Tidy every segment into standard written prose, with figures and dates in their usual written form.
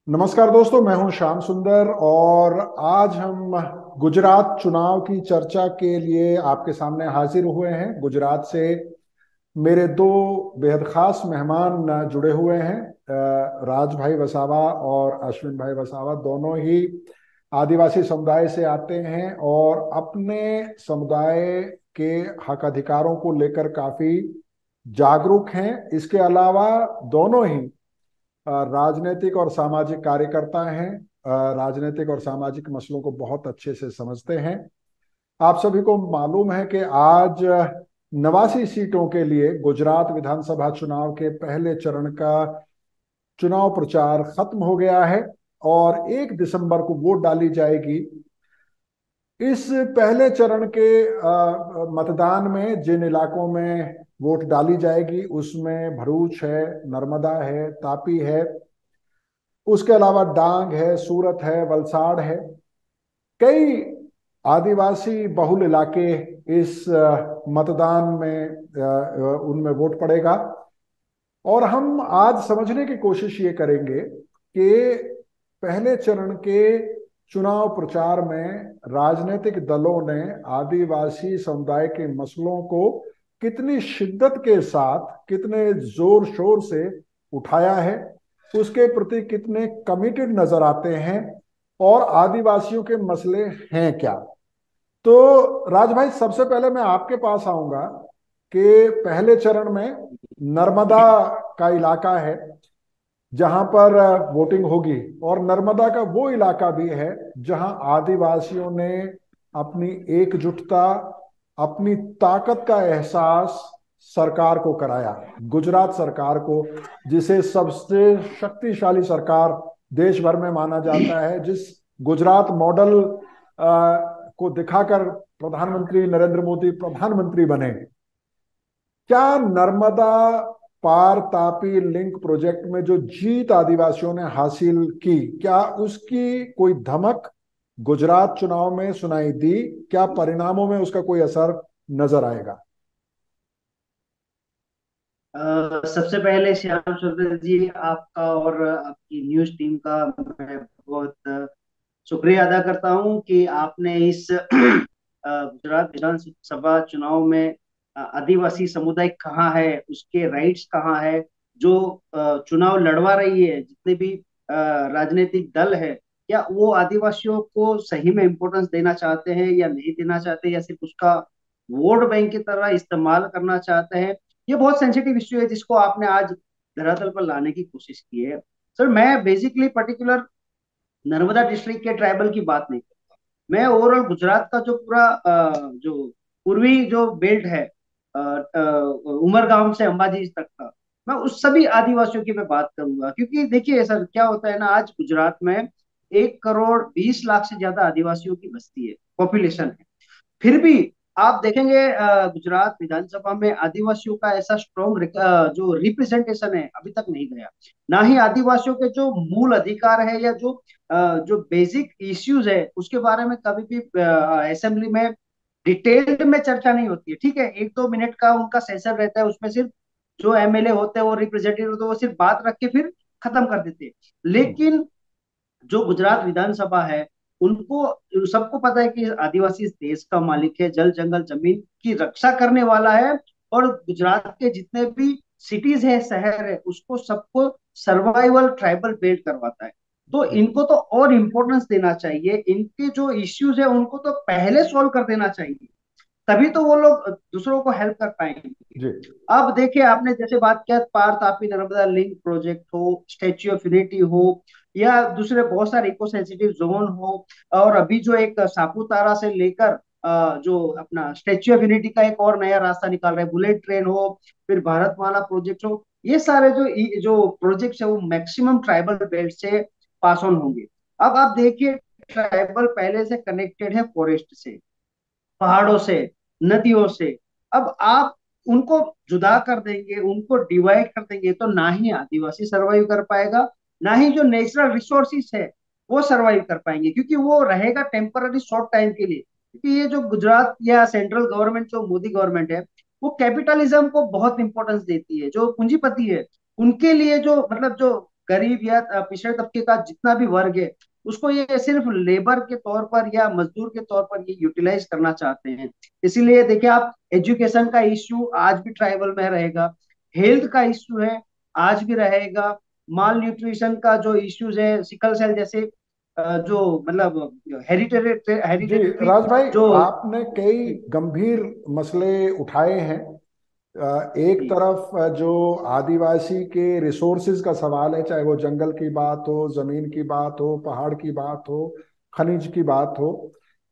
नमस्कार दोस्तों, मैं हूं श्याम सुंदर और आज हम गुजरात चुनाव की चर्चा के लिए आपके सामने हाजिर हुए हैं। गुजरात से मेरे दो बेहद खास मेहमान जुड़े हुए हैं। राज भाई वसावा और अश्विन भाई वसावा दोनों ही आदिवासी समुदाय से आते हैं और अपने समुदाय के हक अधिकारों को लेकर काफी जागरूक हैं। इसके अलावा दोनों ही राजनीतिक और सामाजिक कार्यकर्ता हैं। राजनीतिक और सामाजिक मसलों को बहुत अच्छे से समझते हैं। आप सभी को मालूम है कि आज 89 सीटों के लिए गुजरात विधानसभा चुनाव के पहले चरण का चुनाव प्रचार खत्म हो गया है और 1 दिसंबर को वोट डाली जाएगी। इस पहले चरण के मतदान में जिन इलाकों में वोट डाली जाएगी उसमें भरूच है, नर्मदा है, तापी है, उसके अलावा डांग है, सूरत है, वलसाड़ है। कई आदिवासी बहुल इलाके इस मतदान में उनमें वोट पड़ेगा। और हम आज समझने की कोशिश ये करेंगे कि पहले चरण के चुनाव प्रचार में राजनीतिक दलों ने आदिवासी समुदाय के मसलों को कितनी शिद्दत के साथ, कितने जोर शोर से उठाया है, उसके प्रति कितने कमिटेड नजर आते हैं और आदिवासियों के मसले हैं क्या। तो राज भाई, सबसे पहले मैं आपके पास आऊंगा कि पहले चरण में नर्मदा का इलाका है जहां पर वोटिंग होगी और नर्मदा का वो इलाका भी है जहां आदिवासियों ने अपनी एकजुटता, अपनी ताकत का एहसास सरकार को कराया। गुजरात सरकार को, जिसे सबसे शक्तिशाली सरकार देश भर में माना जाता है, जिस गुजरात मॉडल को दिखाकर प्रधानमंत्री नरेंद्र मोदी प्रधानमंत्री बने, क्या नर्मदा पार तापी लिंक प्रोजेक्ट में जो जीत आदिवासियों ने हासिल की, क्या उसकी कोई धमक गुजरात चुनाव में सुनाई दी? क्या परिणामों में उसका कोई असर नजर आएगा? सबसे पहले श्याम सुंदर जी, आपका और आपकी न्यूज टीम का मैं बहुत शुक्रिया अदा करता हूं कि आपने इस गुजरात विधानसभा चुनाव में आदिवासी समुदाय कहाँ है, उसके राइट्स कहाँ है, जो चुनाव लड़वा रही है, जितने भी राजनीतिक दल है, क्या वो आदिवासियों को सही में इम्पोर्टेंस देना चाहते हैं या नहीं देना चाहते, या सिर्फ उसका वोट बैंक की तरह इस्तेमाल करना चाहते हैं। ये बहुत सेंसिटिव इश्यू है जिसको आपने आज धरातल पर लाने की कोशिश की है। सर, मैं बेसिकली पर्टिकुलर नर्मदा डिस्ट्रिक्ट के ट्राइबल की बात नहीं करता। मैं ओवरऑल गुजरात का जो पूरा जो पूर्वी जो बेल्ट है, उमरगांव से अंबाजी तक का, मैं उस सभी आदिवासियों की मैं बात करूंगा। क्योंकि देखिए सर, क्या होता है ना, आज गुजरात में 1 करोड़ 20 लाख से ज्यादा आदिवासियों की बस्ती है, पॉपुलेशन है। फिर भी आप देखेंगे गुजरात विधानसभा में आदिवासियों का ऐसा स्ट्रॉन्ग जो रिप्रेजेंटेशन है अभी तक नहीं गया। ना ही आदिवासियों के जो मूल अधिकार है या जो बेसिक इश्यूज है उसके बारे में कभी भी असेंबली में डिटेल्ड में चर्चा नहीं होती है। ठीक है, 1-2 मिनट का उनका सेशन रहता है, उसमें सिर्फ जो एमएलए होते हैं, वो रिप्रेजेंटेटिव होते हैं, वो सिर्फ बात रख के फिर खत्म कर देते हैं। लेकिन जो गुजरात विधानसभा है, उनको सबको पता है कि आदिवासी इस देश का मालिक है, जल जंगल जमीन की रक्षा करने वाला है। और गुजरात के जितने भी सिटीज है, शहर है, उसको सबको सर्वाइवल ट्राइबल बेल्ट करवाता है। तो इनको तो और इम्पोर्टेंस देना चाहिए, इनके जो इश्यूज है उनको तो पहले सॉल्व कर देना चाहिए, तभी तो वो लोग दूसरों को हेल्प कर पाएंगे। जी। अब देखिए, आपने जैसे बात किया, पार तापी नर्मदा लिंक प्रोजेक्ट हो, स्टेच्यू ऑफ यूनिटी हो, या दूसरे बहुत सारे इको सेंसिटिव जोन हो, और अभी जो एक सापुतारा से लेकर जो अपना स्टेच्यू ऑफ यूनिटी का एक और नया रास्ता निकाल रहे हैं, बुलेट ट्रेन हो, फिर भारतमाला प्रोजेक्ट हो, ये सारे जो प्रोजेक्ट है वो मैक्सिमम ट्राइबल बेल्ट से पास ऑन होंगे। अब आप देखिए, ट्राइबल पहले से कनेक्टेड है फॉरेस्ट से, पहाड़ों से, नदियों से। अब आप उनको जुदा कर देंगे, उनको डिवाइड कर देंगे, तो ना ही आदिवासी सरवाइव कर पाएगा, ना ही जो नेचुरल रिसोर्सिस है वो सरवाइव कर पाएंगे, क्योंकि वो रहेगा टेम्पररी शॉर्ट टाइम के लिए। क्योंकि ये जो गुजरात या सेंट्रल गवर्नमेंट, जो मोदी गवर्नमेंट है, वो कैपिटलिज्म को बहुत इंपॉर्टेंस देती है। जो पूंजीपति है, उनके लिए जो मतलब जो गरीब या पिछड़े तबके का जितना भी वर्ग है उसको ये सिर्फ लेबर के तौर पर या मजदूर के तौर पर ये यूटिलाइज करना चाहते हैं। इसीलिए देखिए आप, एजुकेशन का इश्यू आज भी ट्राइबल में रहेगा, हेल्थ का इश्यू है आज भी रहेगा, माल न्यूट्रिशन का जो इश्यूज है, सिकल सेल जैसे जो मतलब हेरिटेटरी जी हेरिटेटरी राज भाई, जो। आपने कई गंभीर मसले उठाए हैं। एक जी तरफ जो आदिवासी के रिसोर्सेज का सवाल है, चाहे वो जंगल की बात हो, जमीन की बात हो, पहाड़ की बात हो, खनिज की बात हो,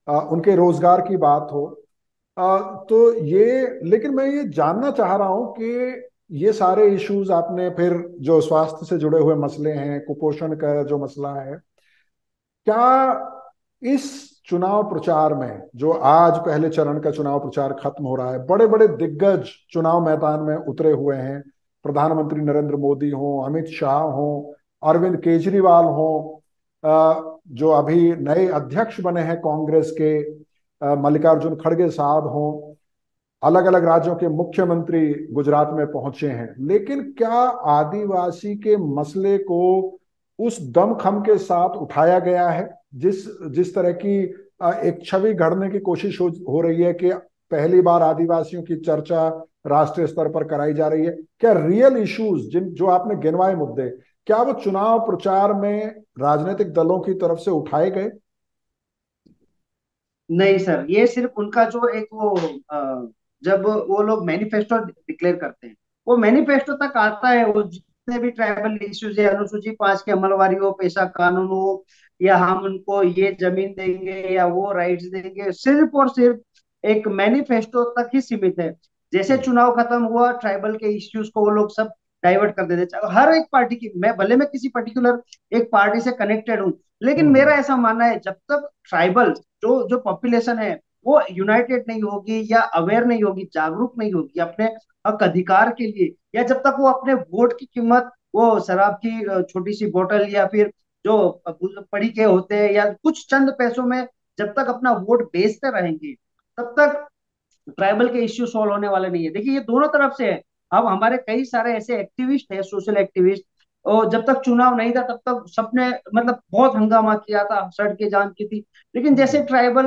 उनके रोजगार की बात हो। तो ये, लेकिन मैं ये जानना चाह रहा हूं कि ये सारे इश्यूज आपने फिर जो स्वास्थ्य से जुड़े हुए मसले हैं, कुपोषण का जो मसला है, क्या इस चुनाव प्रचार में, जो आज पहले चरण का चुनाव प्रचार खत्म हो रहा है, बड़े बड़े दिग्गज चुनाव मैदान में उतरे हुए हैं, प्रधानमंत्री नरेंद्र मोदी हो, अमित शाह हो, अरविंद केजरीवाल हो, जो अभी नए अध्यक्ष बने हैं कांग्रेस के, मल्लिकार्जुन खड़गे साहब हो, अलग अलग राज्यों के मुख्यमंत्री गुजरात में पहुंचे हैं, लेकिन क्या आदिवासी के मसले को उस दमखम के साथ उठाया गया है जिस जिस तरह की एक छवि गढ़ने की कोशिश हो रही है कि पहली बार आदिवासियों की चर्चा राष्ट्रीय स्तर पर कराई जा रही है? क्या रियल इश्यूज जिन जो आपने गिनवाए मुद्दे, क्या वो चुनाव प्रचार में राजनीतिक दलों की तरफ से उठाए गए? नहीं सर, ये सिर्फ उनका जो एक वो जब वो लोग मैनिफेस्टो डिक्लेयर करते हैं, वो मैनिफेस्टो तक आता है, वो जितने भी ट्राइबल इश्यूज है, अनुसूची 5 की अमलवारी हो, पेशा कानून हो, या हम उनको ये जमीन देंगे या वो राइट्स देंगे, सिर्फ और सिर्फ एक मैनिफेस्टो तक ही सीमित है। जैसे हम्म, चुनाव खत्म हुआ, ट्राइबल के इश्यूज को वो लोग सब डाइवर्ट कर देते हैं। हर एक पार्टी की, मैं भले मैं किसी पर्टिकुलर एक पार्टी से कनेक्टेड हूँ, लेकिन हम्म, मेरा ऐसा मानना है जब तक ट्राइबल जो जो पॉपुलेशन है वो यूनाइटेड नहीं होगी या अवेयर नहीं होगी, जागरूक नहीं होगी अपने हक अधिकार के लिए, या जब तक वो अपने वोट की कीमत वो शराब की छोटी सी बोतल या फिर जो पड़ी के होते हैं या कुछ चंद पैसों में जब तक अपना वोट बेचते रहेंगे, तब तक ट्राइबल के इश्यू सॉल्व होने वाले नहीं है। देखिए ये दोनों तरफ से है। अब हमारे कई सारे ऐसे एक्टिविस्ट हैं, सोशल एक्टिविस्ट, और जब तक चुनाव नहीं था तब तक सबने मतलब बहुत हंगामा किया था, सड़क के जाम की थी। लेकिन जैसे हम्म, ट्राइबल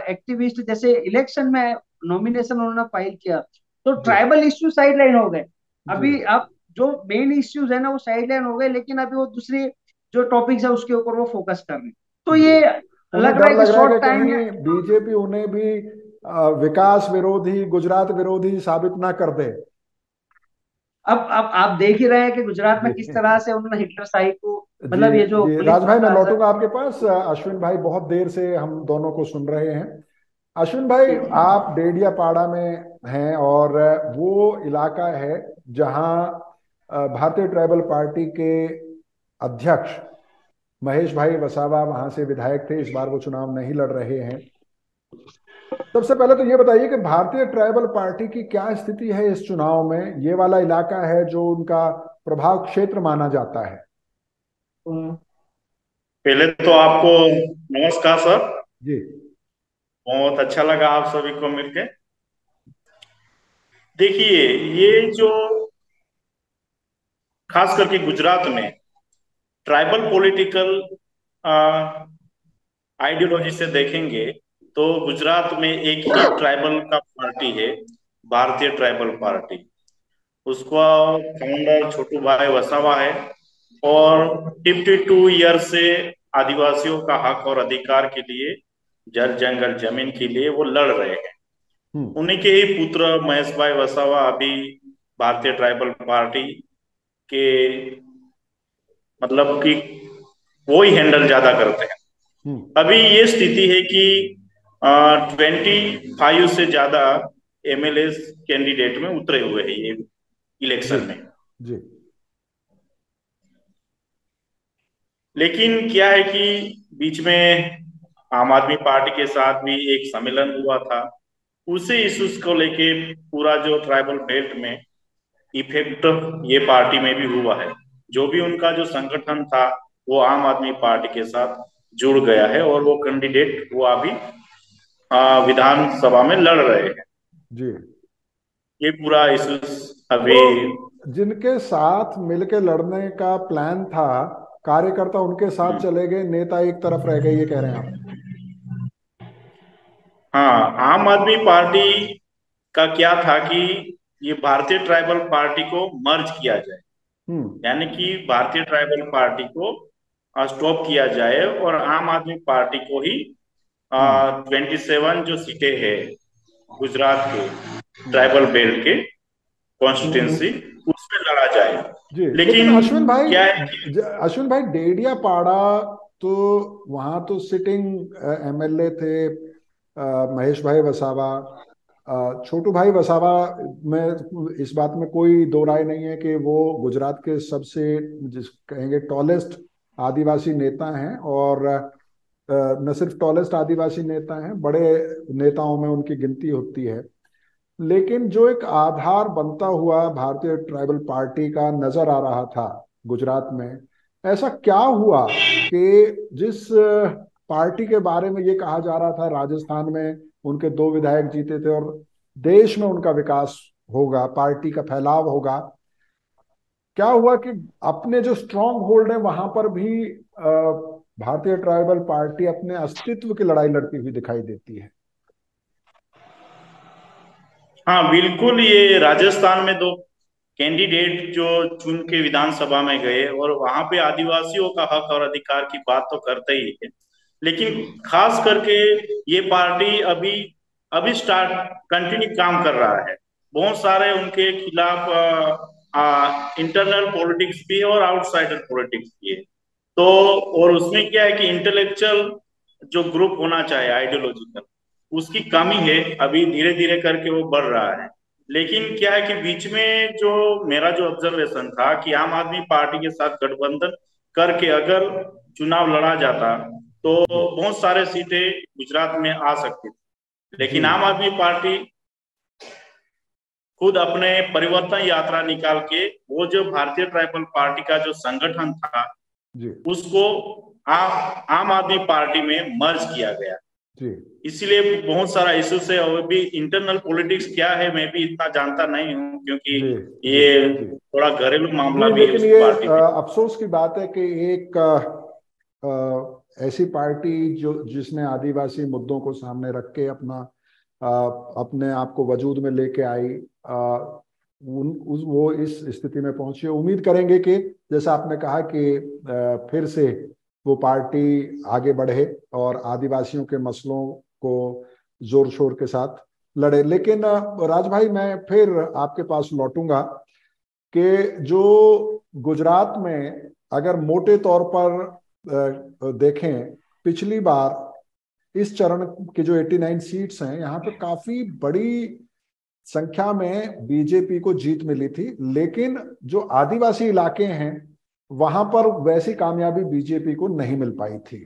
एक्टिविस्ट जैसे इलेक्शन में नॉमिनेशन उन्होंने फाइल किया, तो जी ट्राइबल इश्यू साइडलाइन हो गए। जी। अभी अब जो मेन इश्यूज है ना वो साइडलाइन हो गए, लेकिन अभी वो दूसरी जो टॉपिक्स है उसके ऊपर वो फोकस कर रहे हैं। तो जी, ये उन्हें लग रहा डर है कि लग रहा है शॉर्ट कि टाइम में। कहीं बीजेपी उन्हें भी विकास विरोधी, गुजरात विरोधी साबित ना कर दे। अब आप देख ही रहे हैं कि गुजरात में किस तरह जी से उन्होंने हिटलर शाही को, जी मतलब ये जो जी पुलिस राज भाई, मैं प्रशासन। लौटूंगा आपके पास। अश्विन भाई बहुत देर से हम दोनों को सुन रहे हैं। अश्विन भाई, जी जी आप डेडियापाड़ा में हैं और वो इलाका है जहां भारतीय ट्राइबल पार्टी के अध्यक्ष महेश भाई वसावा वहां से विधायक थे। इस बार वो चुनाव नहीं लड़ रहे हैं। सबसे पहले तो ये बताइए कि भारतीय ट्राइबल पार्टी की क्या स्थिति है इस चुनाव में? ये वाला इलाका है जो उनका प्रभाव क्षेत्र माना जाता है। पहले तो आपको नमस्कार सर। जी बहुत अच्छा लगा आप सभी को मिलके। देखिए, ये जो खास करके गुजरात में ट्राइबल पॉलिटिकल आइडियोलॉजी से देखेंगे तो गुजरात में एक ही ट्राइबल का पार्टी है, भारतीय ट्राइबल पार्टी। उसका फाउंडर छोटू भाई वसावा है और 52 ईयर से आदिवासियों का हक और अधिकार के लिए, जल जंगल जमीन के लिए वो लड़ रहे हैं। हम्म, उन्हीं के ही पुत्र महेश भाई वसावा अभी भारतीय ट्राइबल पार्टी के, मतलब कि वो ही हैंडल ज्यादा करते हैं। हम्म, अभी ये स्थिति है कि 25 से ज्यादा एमएलए कैंडिडेट में उतरे हुए हैं ये जी इलेक्शन में। जी लेकिन क्या है कि बीच में आम आदमी पार्टी के साथ भी एक सम्मेलन हुआ था। उसी इश्यूज को लेके पूरा जो ट्राइबल बेल्ट में इफेक्ट ये पार्टी में भी हुआ है। जो भी उनका जो संगठन था वो आम आदमी पार्टी के साथ जुड़ गया है और वो कैंडिडेट वो अभी विधानसभा में लड़ रहे हैं। जी। ये पूरा इश्यूज तो अभी जिनके साथ मिलके लड़ने का प्लान था, कार्यकर्ता उनके साथ चले गए, नेता एक तरफ रह गए, ये कह रहे हैं आप? हाँ, आम आदमी पार्टी का क्या था कि ये भारतीय ट्राइबल पार्टी को मर्ज किया जाए, हम्म। यानी कि भारतीय ट्राइबल पार्टी को स्टॉप किया जाए और आम आदमी पार्टी को ही हम्म। 27 जो सीटें हैं गुजरात के हम्म। ट्राइबल बेल्ट के हम्म। कॉन्स्टिट्यूंसी, उसमें लड़ा जाए। जी, लेकिन लेकिन अश्विन भाई, क्या है कि अश्विन भाई, डेडिया पाड़ा तो वहां तो सिटिंग एमएलए थे, महेश भाई वसावा, छोटू भाई वसावा में इस बात में कोई दो राय नहीं है कि वो गुजरात के सबसे, जिस कहेंगे, टॉलेस्ट आदिवासी नेता हैं। और न सिर्फ टॉलेस्ट आदिवासी नेता हैं, बड़े नेताओं में उनकी गिनती होती है। लेकिन जो एक आधार बनता हुआ भारतीय ट्राइबल पार्टी का नजर आ रहा था गुजरात में, ऐसा क्या हुआ कि जिस पार्टी के बारे में ये कहा जा रहा था राजस्थान में उनके दो विधायक जीते थे और देश में उनका विकास होगा, पार्टी का फैलाव होगा, क्या हुआ कि अपने जो स्ट्रांग होल्ड है वहां पर भी भारतीय ट्राइबल पार्टी अपने अस्तित्व की लड़ाई लड़ती हुई दिखाई देती है? हाँ बिल्कुल, ये राजस्थान में दो कैंडिडेट जो चुन के विधानसभा में गए और वहां पे आदिवासियों का हक और अधिकार की बात तो करते ही है, लेकिन खास करके ये पार्टी अभी अभी स्टार्ट कंटिन्यू काम कर रहा है। बहुत सारे उनके खिलाफ इंटरनल पॉलिटिक्स भी है और आउटसाइडर पॉलिटिक्स भी है। तो और उसमें क्या है कि इंटेलेक्चुअल जो ग्रुप होना चाहिए आइडियोलॉजिकल, उसकी कमी है। अभी धीरे धीरे करके वो बढ़ रहा है। लेकिन क्या है कि बीच में जो मेरा जो ऑब्जर्वेशन था कि आम आदमी पार्टी के साथ गठबंधन करके अगर चुनाव लड़ा जाता तो जी। बहुत सारे सीटें गुजरात में आ सकती थी। जी। लेकिन आम आदमी पार्टी खुद अपने परिवर्तन यात्रा निकाल के वो जो भारतीय ट्राइबल पार्टी का जो संगठन था जी। उसको आम आदमी पार्टी में मर्ज किया गया। जी। इसीलिए बहुत सारा इश्यू है। और भी इंटरनल पॉलिटिक्स क्या है मैं भी इतना जानता नहीं हूँ, क्योंकि जी। जी। ये जी। थोड़ा घरेलू मामला जी, भी है लेकिन उस ये पार्टी में। अफसोस की बात है कि एक ऐसी पार्टी जो जिसने आदिवासी मुद्दों को सामने रख के अ, अपने आप को वजूद में लेके आई, वो इस स्थिति में पहुंची है। उम्मीद करेंगे कि जैसा आपने कहा कि फिर से वो पार्टी आगे बढ़े और आदिवासियों के मसलों को जोर शोर के साथ लड़े। लेकिन राज भाई, मैं फिर आपके पास लौटूंगा कि जो गुजरात में अगर मोटे तौर पर देखें, पिछली बार इस चरण के जो 89 सीट्स हैं, यहाँ पे काफी बड़ी संख्या में बीजेपी को जीत मिली थी। लेकिन जो आदिवासी इलाके हैं वहां पर वैसी कामयाबी बीजेपी को नहीं मिल पाई थी।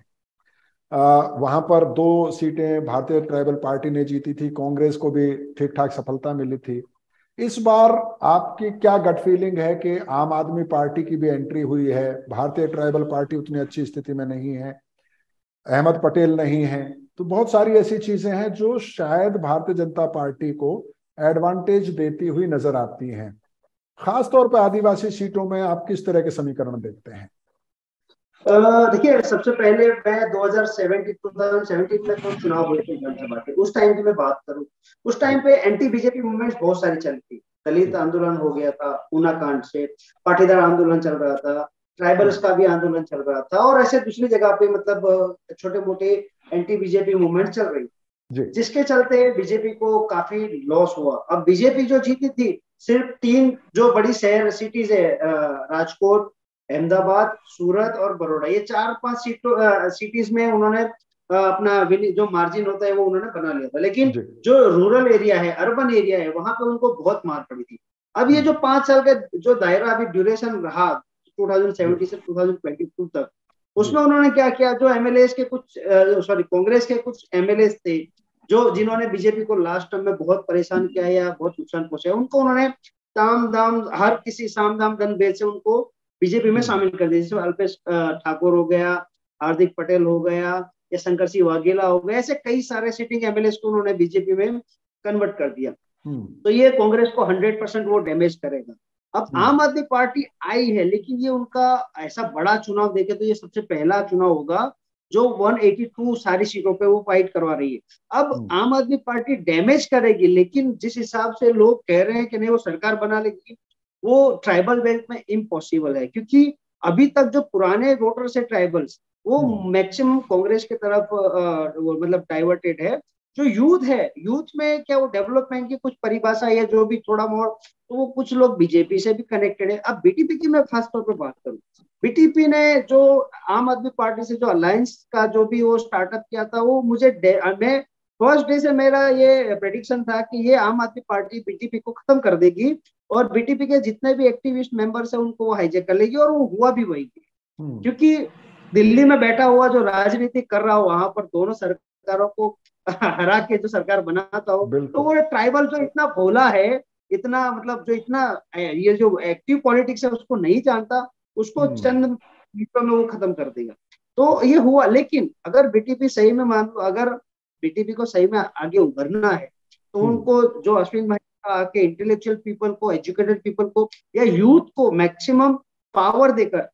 वहां पर 2 सीटें भारतीय ट्राइबल पार्टी ने जीती थी, कांग्रेस को भी ठीक ठाक सफलता मिली थी। इस बार आपकी क्या गट फीलिंग है कि आम आदमी पार्टी की भी एंट्री हुई है, भारतीय ट्राइबल पार्टी उतनी अच्छी स्थिति में नहीं है, अहमद पटेल नहीं है, तो बहुत सारी ऐसी चीजें हैं जो शायद भारतीय जनता पार्टी को एडवांटेज देती हुई नजर आती हैं। खास तौर पर आदिवासी सीटों में आप किस तरह के समीकरण देखते हैं? देखिए, सबसे पहले मैं 2017 में जो चुनाव हुए थे विधानसभा के, उस टाइम की मैं बात करूं, उस जी। टाइम पे एंटी बीजेपी मूवमेंट्स बहुत सारी चली थी। दलित जी। आंदोलन हो गया था ऊना कांड से, पाटीदार आंदोलन चल रहा था, ट्राइबल्स हम्म। का भी आंदोलन चल रहा था, और ऐसे दूसरी जगह पे मतलब छोटे मोटे एंटी बीजेपी मूवमेंट चल रही, जी। जिसके चलते बीजेपी को काफी लॉस हुआ। अब बीजेपी जो जीती थी, सिर्फ 3 जो बड़ी शहर सिटीज है, राजकोट, अहमदाबाद, सूरत और बड़ौदा, ये 4-5 सिटीज में उन्होंने अपना जो मार्जिन होता है वो उन्होंने बना लिया था। लेकिन जी। जो रूरल एरिया है, अर्बन एरिया है, वहां पे उनको बहुत मार पड़ी थी। अब ये जो हम्म। 5 साल का जो दायरा अभी ड्यूरेशन रहा, जी। 2017 से 2022 तक, जी। उसमें उन्होंने क्या किया, जो एमएलए के कुछ सॉरी कांग्रेस के कुछ एमएलए थे जो जिन्होंने बीजेपी को लास्ट टर्म में बहुत परेशान किया या बहुत नुकसान पहुंचाया, उनको उन्होंने ताम दाम हर किसी साम दाम दंड भेद से उनको बीजेपी में हम्म। शामिल कर दिया। जैसे अल्पेश ठाकुर हो गया, हार्दिक पटेल हो गया, या शंकर सिंह वाघेला हो गया, ऐसे कई सारे सिटिंग एमएलए को उन्होंने बीजेपी में कन्वर्ट कर दिया। हम्म। तो ये कांग्रेस को 100% वो डैमेज करेगा। अब आम आदमी पार्टी आई है, लेकिन ये उनका ऐसा बड़ा चुनाव देखे तो ये सबसे पहला चुनाव होगा जो 182 सारी सीटों पे वो फाइट करवा रही है। अब आम आदमी पार्टी डैमेज करेगी, लेकिन जिस हिसाब से लोग कह रहे हैं कि नहीं वो सरकार बना लेगी, वो ट्राइबल बेल्ट में इम्पॉसिबल है। क्योंकि अभी तक जो पुराने वोटर्स है ट्राइबल्स, वो मैक्सिमम कांग्रेस की तरफ मतलब डाइवर्टेड है। जो यूथ है, यूथ में क्या वो डेवलपमेंट की कुछ परिभाषा है जो भी थोड़ा बहुत, तो वो कुछ लोग बीजेपी से भी कनेक्टेड है। अब बीटीपी की मैं खास तौर पर बात करूं, बीटीपी ने जो आम आदमी पार्टी से जो अलायंस का जो भी वो स्टार्टअप किया था, वो मुझे मैं फर्स्ट डे से मेरा ये प्रेडिक्शन था कि ये आम आदमी पार्टी बीटीपी को खत्म कर देगी और बीटीपी के जितने भी एक्टिविस्ट मेंबर्स है उनको वो हाईजैक कर लेगी, और वो हुआ भी वही। क्योंकि दिल्ली में बैठा हुआ जो राजनीति कर रहा हो, वहां पर दोनों सरकारों को हरा के जो सरकार बनाता हो, तो वो ट्राइबल जो इतना भोला है, इतना मतलब जो इतना ये जो एक्टिव पॉलिटिक्स है उसको नहीं जानता, उसको चंद मिनटों में वो खत्म कर देगा। तो ये हुआ। लेकिन अगर बीटीपी सही में मान लो, अगर बीटीपी को सही में आगे उभरना है, तो उनको जो अश्विन भाई के इंटेलेक्चुअल पीपल को, एजुकेटेड पीपल को या यूथ को मैक्सिमम पावर देकर,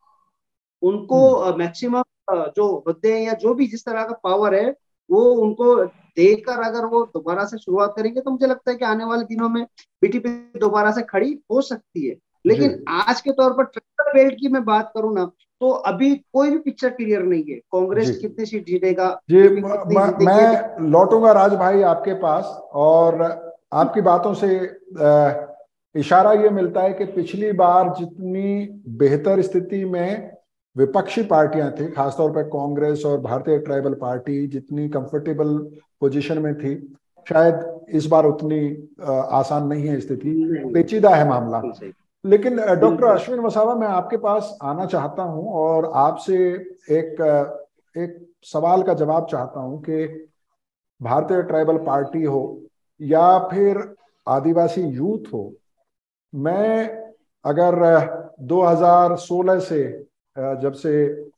उनको मैक्सिमम जो होते हैं या जो भी जिस तरह का पावर है वो उनको देकर अगर वो दोबारा से शुरुआत करेंगे, तो मुझे लगता है कि आने वाले दिनों में बीटीपी दोबारा से खड़ी हो सकती है। लेकिन आज के तौर पर ट्राइबल बेल्ट की मैं बात करूं ना, तो अभी कोई भी पिक्चर क्लियर नहीं है। कांग्रेस कितनी सीट जीतेगा, जी, मैं लौटूंगा राज भाई आपके पास, और आपकी बातों से इशारा ये मिलता है कि पिछली बार जितनी बेहतर स्थिति में विपक्षी पार्टियां थी, खासतौर पर कांग्रेस और भारतीय ट्राइबल पार्टी जितनी कंफर्टेबल पोजीशन में थी, शायद इस बार उतनी आसान नहीं है स्थिति, पेचीदा है मामला। लेकिन डॉक्टर अश्विन वसावा, मैं आपके पास आना चाहता हूं और आपसे एक सवाल का जवाब चाहता हूं कि भारतीय ट्राइबल पार्टी हो या फिर आदिवासी यूथ हो, मैं अगर 2016 से जब से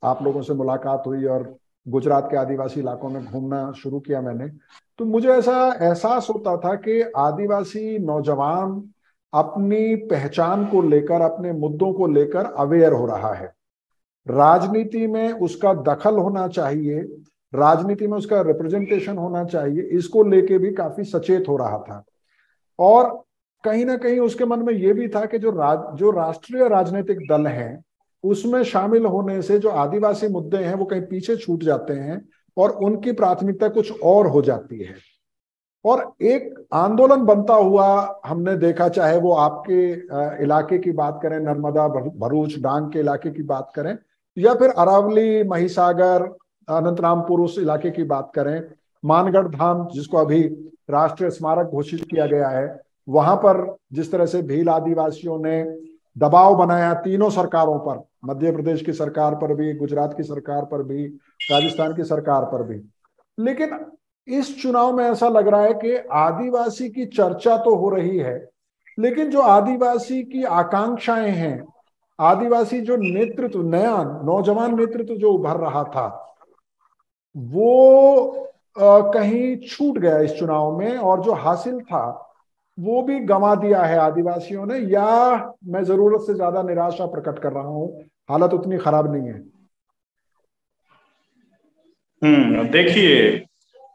आप लोगों से मुलाकात हुई और गुजरात के आदिवासी इलाकों में घूमना शुरू किया मैंने, तो मुझे ऐसा एहसास होता था कि आदिवासी नौजवान अपनी पहचान को लेकर, अपने मुद्दों को लेकर अवेयर हो रहा है। राजनीति में उसका दखल होना चाहिए, राजनीति में उसका रिप्रेजेंटेशन होना चाहिए, इसको लेके भी काफी सचेत हो रहा था। और कहीं ना कहीं उसके मन में ये भी था कि जो राष्ट्रीय राजनीतिक दल हैं उसमें शामिल होने से जो आदिवासी मुद्दे हैं वो कहीं पीछे छूट जाते हैं और उनकी प्राथमिकता कुछ और हो जाती है। और एक आंदोलन बनता हुआ हमने देखा, चाहे वो आपके इलाके की बात करें, नर्मदा भरूच डांग के इलाके की बात करें, या फिर अरावली महिसागर अनंतरामपुर उस इलाके की बात करें, मानगढ़ धाम जिसको अभी राष्ट्रीय स्मारक घोषित किया गया है, वहां पर जिस तरह से भील आदिवासियों ने दबाव बनाया तीनों सरकारों पर, मध्य प्रदेश की सरकार पर भी, गुजरात की सरकार पर भी, राजस्थान की सरकार पर भी। लेकिन इस चुनाव में ऐसा लग रहा है कि आदिवासी की चर्चा तो हो रही है, लेकिन जो आदिवासी की आकांक्षाएं हैं, आदिवासी जो नेतृत्व, नया नौजवान नेतृत्व जो उभर रहा था, वो कहीं छूट गया इस चुनाव में, और जो हासिल था वो भी गंवा दिया है आदिवासियों ने। या मैं जरूरत से ज्यादा निराशा प्रकट कर रहा हूं, हालत उतनी खराब नहीं है? देखिए,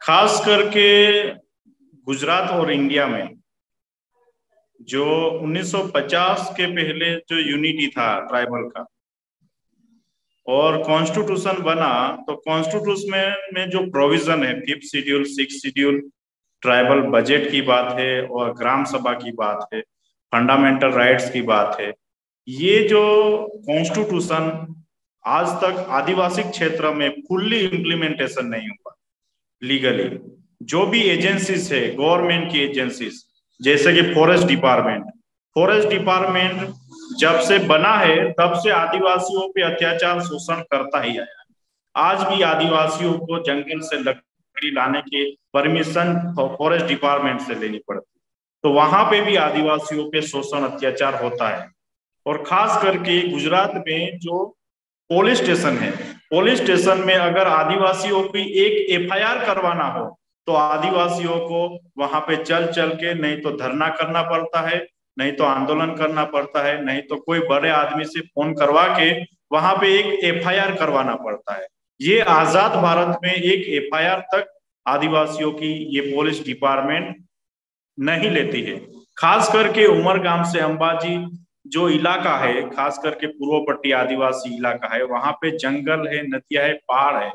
खास करके गुजरात और इंडिया में जो 1950 के पहले जो यूनिटी था ट्राइबल का और कॉन्स्टिट्यूशन बना, तो कॉन्स्टिट्यूशन में जो प्रोविजन है 5th schedule, 6th schedule, tribal budget की बात है और ग्राम सभा की बात है, फंडामेंटल राइट्स की बात है, ये जो कॉन्स्टिट्यूशन आज तक आदिवासी क्षेत्र में फुल्ली इम्प्लीमेंटेशन नहीं हुआ लीगली। जो भी एजेंसीज है, गवर्नमेंट की एजेंसीज, जैसे कि फॉरेस्ट डिपार्टमेंट जब से बना है तब से आदिवासियों पे अत्याचार शोषण करता ही आया है। आज भी आदिवासियों को जंगल से लकड़ी लाने के परमिशन फॉरेस्ट डिपार्टमेंट से लेनी पड़ती, तो वहां पे भी आदिवासियों पे शोषण अत्याचार होता है। और खास करके गुजरात में जो पुलिस स्टेशन है, पुलिस स्टेशन में अगर आदिवासियों की एक एफआईआर करवाना हो तो आदिवासियों को वहां पे चल चल के नहीं तो धरना करना पड़ता है, नहीं तो आंदोलन करना पड़ता है, नहीं तो कोई बड़े आदमी से फोन करवा के वहां पे एक एफआईआर करवाना पड़ता है। ये आजाद भारत में एक एफआईआर तक आदिवासियों की ये पुलिस डिपार्टमेंट नहीं लेती है। खास करके उमरगाम से अंबाजी जो इलाका है, खास करके पूर्व पट्टी आदिवासी इलाका है, वहां पे जंगल है, नदियां है, पहाड़ है,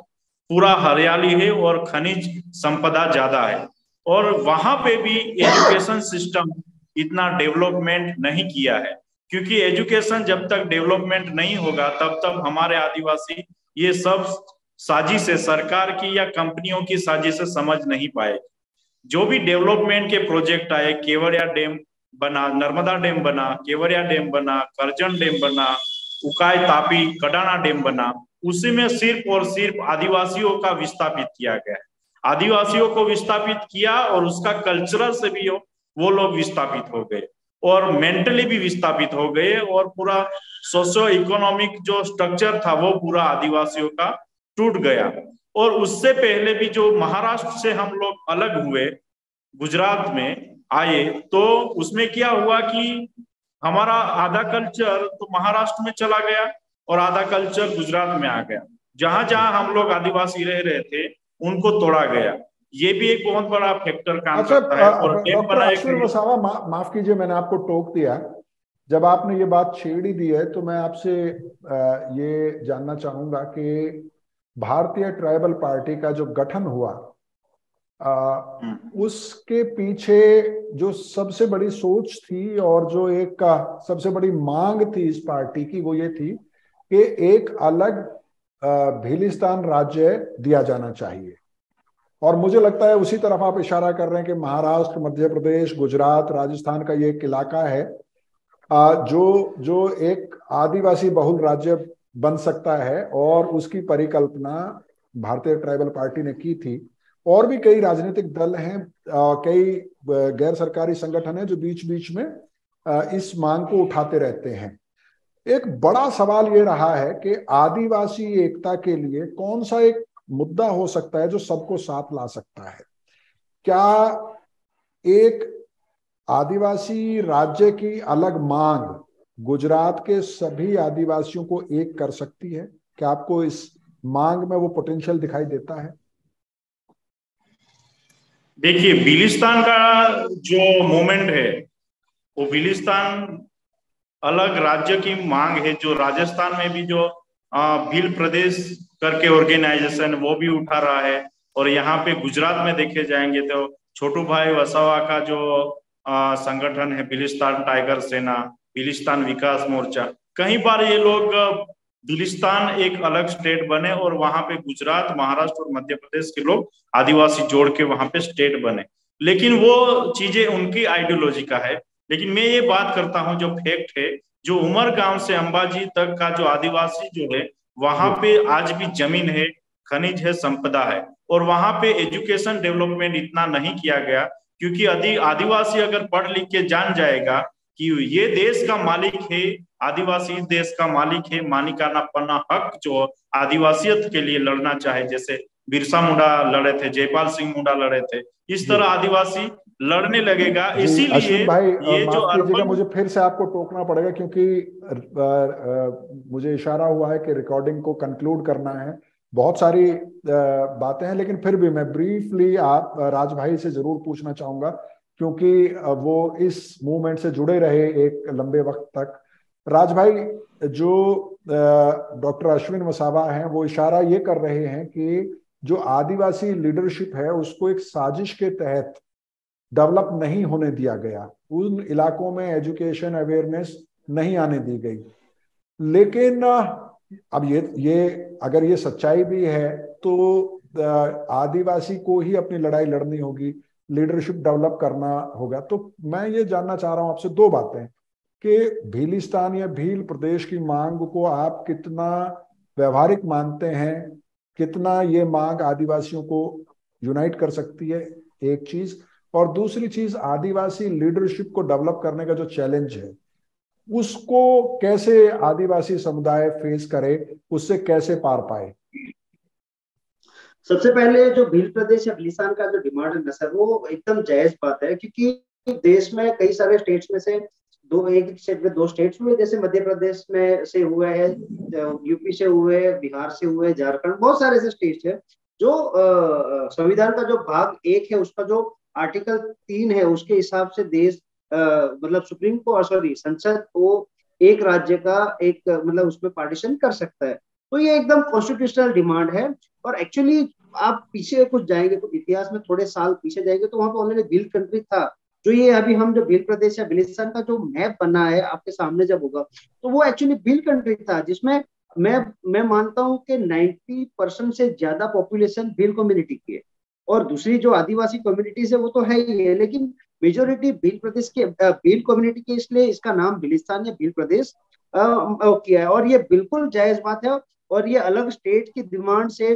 पूरा हरियाली है और खनिज संपदा ज्यादा है। और वहां पे भी एजुकेशन सिस्टम इतना डेवलपमेंट नहीं किया है, क्योंकि एजुकेशन जब तक डेवलपमेंट नहीं होगा तब तक हमारे आदिवासी ये सब साजिश है सरकार की या कंपनियों की साजिश से समझ नहीं पाए। जो भी डेवलपमेंट के प्रोजेक्ट आए, केवड़िया डैम बना, नर्मदा डैम बना, केवड़िया डैम बना, करजन डैम बना, उकाई तापी कडाना डैम बना, उसी में सिर्फ और सिर्फ आदिवासियों का विस्थापित किया गया है। आदिवासियों को विस्थापित किया और उसका कल्चरल से भी वो लोग विस्थापित हो गए और मेंटली भी विस्थापित हो गए और पूरा सोशो इकोनॉमिक जो स्ट्रक्चर था वो पूरा आदिवासियों का टूट गया। और उससे पहले भी जो महाराष्ट्र से हम लोग अलग हुए, गुजरात में आए, तो उसमें क्या हुआ कि हमारा आधा कल्चर तो महाराष्ट्र में चला गया और आधा कल्चर गुजरात में आ गया। जहां जहां हम लोग आदिवासी रह रहे थे उनको तोड़ा गया। ये भी एक बहुत बड़ा फैक्टर काम अच्छा, करता है। और डैम डॉक्टर बनाए अश्विन गए। वसावा, माफ कीजिए मैंने आपको टोक दिया। जब आपने ये बात छेड़ ही दी है तो मैं आपसे ये जानना चाहूंगा कि भारतीय ट्राइबल पार्टी का जो गठन हुआ, उसके पीछे जो सबसे बड़ी सोच थी और जो एक सबसे बड़ी मांग थी इस पार्टी की, वो ये थी कि एक अलग भीलिस्तान राज्य दिया जाना चाहिए। और मुझे लगता है उसी तरफ आप इशारा कर रहे हैं कि महाराष्ट्र, मध्य प्रदेश, गुजरात, राजस्थान का ये एक इलाका है जो जो एक आदिवासी बहुल राज्य बन सकता है, और उसकी परिकल्पना भारतीय ट्राइबल पार्टी ने की थी। और भी कई राजनीतिक दल हैं, कई गैर सरकारी संगठन हैं जो बीच बीच में इस मांग को उठाते रहते हैं। एक बड़ा सवाल ये रहा है कि आदिवासी एकता के लिए कौन सा एक मुद्दा हो सकता है जो सबको साथ ला सकता है। क्या एक आदिवासी राज्य की अलग मांग गुजरात के सभी आदिवासियों को एक कर सकती है? क्या आपको इस मांग में वो पोटेंशियल दिखाई देता है? देखिए, बिलिस्तान का जो मूवमेंट है वो बिलिस्तान अलग राज्य की मांग है, जो राजस्थान में भी जो भील प्रदेश करके ऑर्गेनाइजेशन वो भी उठा रहा है। और यहाँ पे गुजरात में देखे जाएंगे तो छोटू भाई वसावा का जो संगठन है, बिलिस्तान टाइगर सेना, बिलिस्तान विकास मोर्चा, कई बार ये लोग बिलिस्तान एक अलग स्टेट बने और वहां पे गुजरात, महाराष्ट्र और मध्य प्रदेश के लोग आदिवासी जोड़ के वहां पे स्टेट बने। लेकिन वो चीजें उनकी आइडियोलॉजी का है। लेकिन मैं ये बात करता हूँ जो फैक्ट है, जो उमरगांव से अंबाजी तक का जो आदिवासी जो है, वहां पे आज भी जमीन है, खनिज है, संपदा है। और वहां पे एजुकेशन डेवलपमेंट इतना नहीं किया गया, क्योंकि आदिवासी अगर पढ़ लिख के जान जाएगा कि ये देश का मालिक है, आदिवासी इस देश का मालिक है, मालिकाना पन्ना हक जो आदिवासियत के लिए लड़ना चाहे, जैसे बिरसा मुंडा लड़े थे, जयपाल सिंह मुंडा लड़े थे, इस तरह आदिवासी लड़ने लगेगा। जी इसीलिए अश्विन भाई, ये जो माफ कीजिएगा, अर्बन। मुझे फिर से आपको टोकना पड़ेगा क्योंकि मुझे इशारा हुआ है कि रिकॉर्डिंग को कंक्लूड करना है। बहुत सारी बातें हैं, लेकिन फिर भी मैं ब्रीफली आप राज भाई से जरूर पूछना चाहूंगा, क्योंकि वो इस मूवमेंट से जुड़े रहे एक लंबे वक्त तक। राज भाई, जो डॉक्टर अश्विन वसावा हैं वो इशारा ये कर रहे हैं कि जो आदिवासी लीडरशिप है उसको एक साजिश के तहत डेवलप नहीं होने दिया गया, उन इलाकों में एजुकेशन अवेयरनेस नहीं आने दी गई। लेकिन अब ये अगर ये सच्चाई भी है तो आदिवासी को ही अपनी लड़ाई लड़नी होगी, लीडरशिप डेवलप करना होगा। तो मैं ये जानना चाह रहा हूं आपसे दो बातें कि भीलिस्तान या भील प्रदेश की मांग को आप कितना व्यवहारिक मानते हैं, कितना ये मांग आदिवासियों को यूनाइट कर सकती है, एक चीज। और दूसरी चीज, आदिवासी लीडरशिप को डेवलप करने का जो चैलेंज है उसको कैसे आदिवासी समुदाय फेस करे, उससे कैसे पार पाए? सबसे पहले जो भील प्रदेश या बिलिस्तान का जो डिमांड है ना सर, वो एकदम जायज बात है, क्योंकि देश में कई सारे स्टेट्स में से एक स्टेट में 2 स्टेट्स हुए, जैसे मध्य प्रदेश में से हुए हैं, यूपी से हुए, बिहार से हुए, झारखंड, बहुत सारे ऐसे स्टेट्स है जो संविधान का जो भाग 1 है उसका जो आर्टिकल 3 है उसके हिसाब से देश मतलब सुप्रीम कोर्ट, सॉरी, संसद को एक राज्य का एक मतलब उसमें पार्टीशन कर सकता है। तो ये एकदम कॉन्स्टिट्यूशनल डिमांड है। और एक्चुअली आप पीछे कुछ जाएंगे, कुछ इतिहास में थोड़े साल पीछे जाएंगे तो वहां पर ऑलरेडी भिल कंट्री था। जो ये अभी हम जो भिल प्रदेश या बिलिस्तान का जो मैप बना है आपके सामने जब होगा, तो वो एक्चुअली भिल कंट्री था, जिसमें मैं मानता हूं कि 90% से ज्यादा पॉपुलेशन भिल कम्युनिटी की है। और दूसरी जो आदिवासी कम्युनिटीज है वो तो है ही है, लेकिन मेजोरिटी भील प्रदेश के भील कम्युनिटी के, इसलिए इसका नाम भिलिस्तान या भील प्रदेश किया है। और ये बिल्कुल जायज बात है। और ये अलग स्टेट की डिमांड से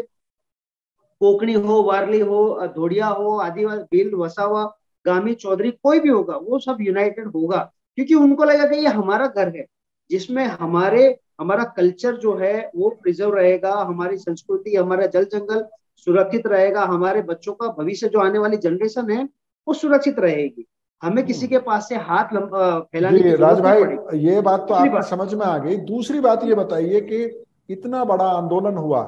कोकणी हो, वारली हो, धोड़िया हो, आदिवासी, भील, वसावा, गामी, चौधरी, कोई भी होगा वो सब यूनाइटेड होगा, क्योंकि उनको लगेगा कि ये हमारा घर है, जिसमें हमारा कल्चर जो है वो प्रिजर्व रहेगा, हमारी संस्कृति, हमारा जल जंगल सुरक्षित रहेगा, हमारे बच्चों का भविष्य जो आने वाली जनरेशन है वो सुरक्षित रहेगी। हमें किसी के पास से हाथ फैलाने की जी राज जरूरत नहीं भाई, पड़ेगी। ये बात तो दूसरी आपकी बात, समझ में आ गई। दूसरी बात ये बताइए कि इतना बड़ा आंदोलन हुआ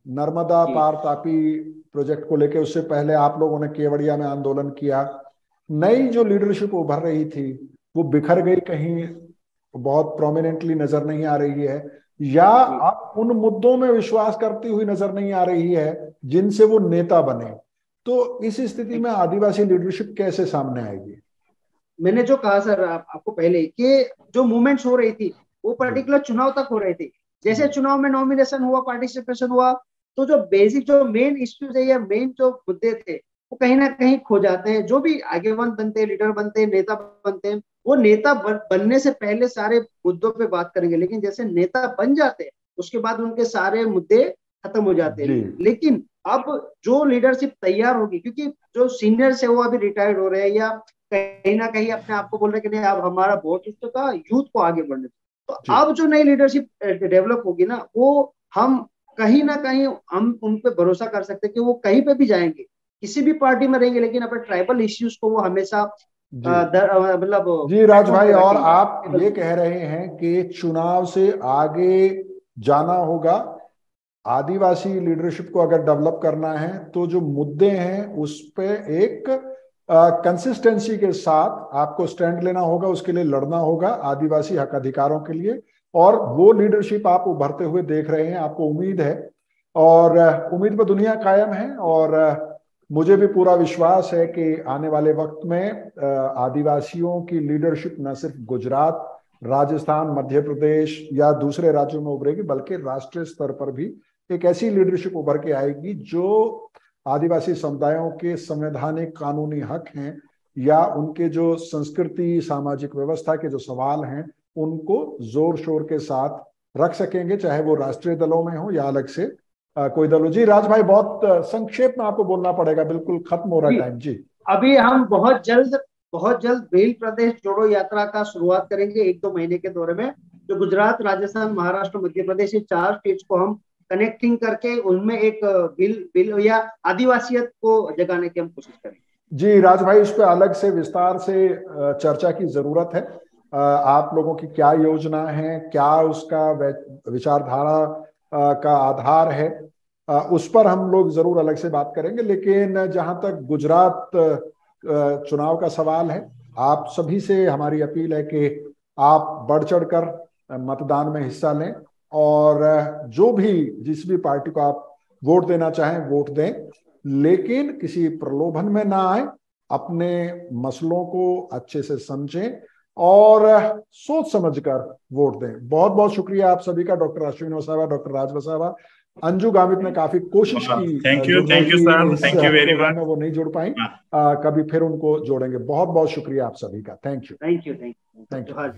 नर्मदा जी पार तापी प्रोजेक्ट को लेके, उससे पहले आप लोगों ने केवड़िया में आंदोलन किया, नई जो लीडरशिप उभर रही थी वो बिखर गई, कहीं बहुत प्रोमिनेंटली नजर नहीं आ रही है, या जी अब उन मुद्दों में विश्वास करती हुई नजर नहीं आ रही है जिनसे वो नेता बने। तो इस स्थिति में आदिवासी लीडरशिप कैसे सामने आएगी? मैंने जो कहा सर आपको पहले कि जो मूवमेंट्स हो रही थी वो जी पर्टिकुलर चुनाव तक हो रहे थे। जैसे जी चुनाव में नॉमिनेशन हुआ, पार्टिसिपेशन हुआ, तो जो बेसिक जो मेन इश्यूज है या मेन जो मुद्दे थे वो कहीं ना कहीं खो जाते हैं। जो भी आगेवान बनते हैं, लीडर बनते हैं, नेता बनते हैं, वो नेता बनने से पहले सारे मुद्दों पे बात करेंगे, लेकिन जैसे नेता बन जाते हैं उसके बाद उनके सारे मुद्दे खत्म हो जाते हैं। जी लेकिन अब जो लीडरशिप तैयार होगी, क्योंकि जो सीनियर्स है वो अभी रिटायर्ड हो रहे हैं या कहीं ना कहीं अपने आप को बोल रहे हैं कि नहीं अब हमारा बहुत इच्छा था यूथ को आगे बढ़ने। तो जी अब जो नई लीडरशिप डेवलप होगी ना, वो हम कहीं ना कहीं हम उन पे भरोसा कर सकते हैं कि वो कहीं पे भी जाएंगे, किसी भी पार्टी में रहेंगे, लेकिन अपने ट्राइबल इश्यूज को वो हमेशा जी मतलब जी राज प्लेटफॉर्म भाई, पे और रखेंगे, आप टेबल ये पे। कह रहे हैं कि चुनाव से आगे जाना होगा, आदिवासी लीडरशिप को अगर डेवलप करना है तो जो मुद्दे हैं उस पे एक कंसिस्टेंसी के साथ आपको स्टैंड लेना होगा, उसके लिए लड़ना होगा आदिवासी हक अधिकारों के लिए। और वो लीडरशिप आप उभरते हुए देख रहे हैं, आपको उम्मीद है, और उम्मीद पर दुनिया कायम है। और मुझे भी पूरा विश्वास है कि आने वाले वक्त में आदिवासियों की लीडरशिप न सिर्फ गुजरात, राजस्थान, मध्य प्रदेश या दूसरे राज्यों में उभरेगी, बल्कि राष्ट्रीय स्तर पर भी एक ऐसी लीडरशिप उभर के आएगी जो आदिवासी समुदायों के संवैधानिक कानूनी हक हैं या उनके जो संस्कृति सामाजिक व्यवस्था के जो सवाल हैं उनको जोर शोर के साथ रख सकेंगे, चाहे वो राष्ट्रीय दलों में हो या अलग से कोई दल हो। जी राज भाई, बहुत संक्षेप में आपको बोलना पड़ेगा, बिल्कुल खत्म हो रहा है जी, टाइम। जी अभी हम बहुत जल्द भेल प्रदेश जोड़ो यात्रा का शुरुआत करेंगे 1-2 महीने के दौरे में। जो गुजरात, राजस्थान, महाराष्ट्र, मध्य प्रदेश, ये 4 स्टेट्स को हम कनेक्टिंग करके उनमें एक बिल बिल या आदिवासियत को जगाने की हम कोशिश करेंगे। जी राज भाई, इस पे अलग से विस्तार से चर्चा की जरूरत है। आप लोगों की क्या योजना है, क्या उसका विचारधारा का आधार है, उस पर हम लोग जरूर अलग से बात करेंगे। लेकिन जहां तक गुजरात चुनाव का सवाल है, आप सभी से हमारी अपील है कि आप बढ़ चढ़कर मतदान में हिस्सा लें, और जो भी जिस भी पार्टी को आप वोट देना चाहें वोट दें, लेकिन किसी प्रलोभन में ना आए, अपने मसलों को अच्छे से समझें और सोच समझकर वोट दें। बहुत बहुत शुक्रिया आप सभी का, डॉक्टर अश्विन वसावा, डॉक्टर राज वसावा। अंजू गामित ने काफी कोशिश की जुड़ने थैंक यू की सर, इस thank you very programme much. में, वो नहीं जुड़ पाई। कभी फिर उनको जोड़ेंगे। बहुत बहुत शुक्रिया आप सभी का। Thank you. Thank you, thank you, thank you. जोहार।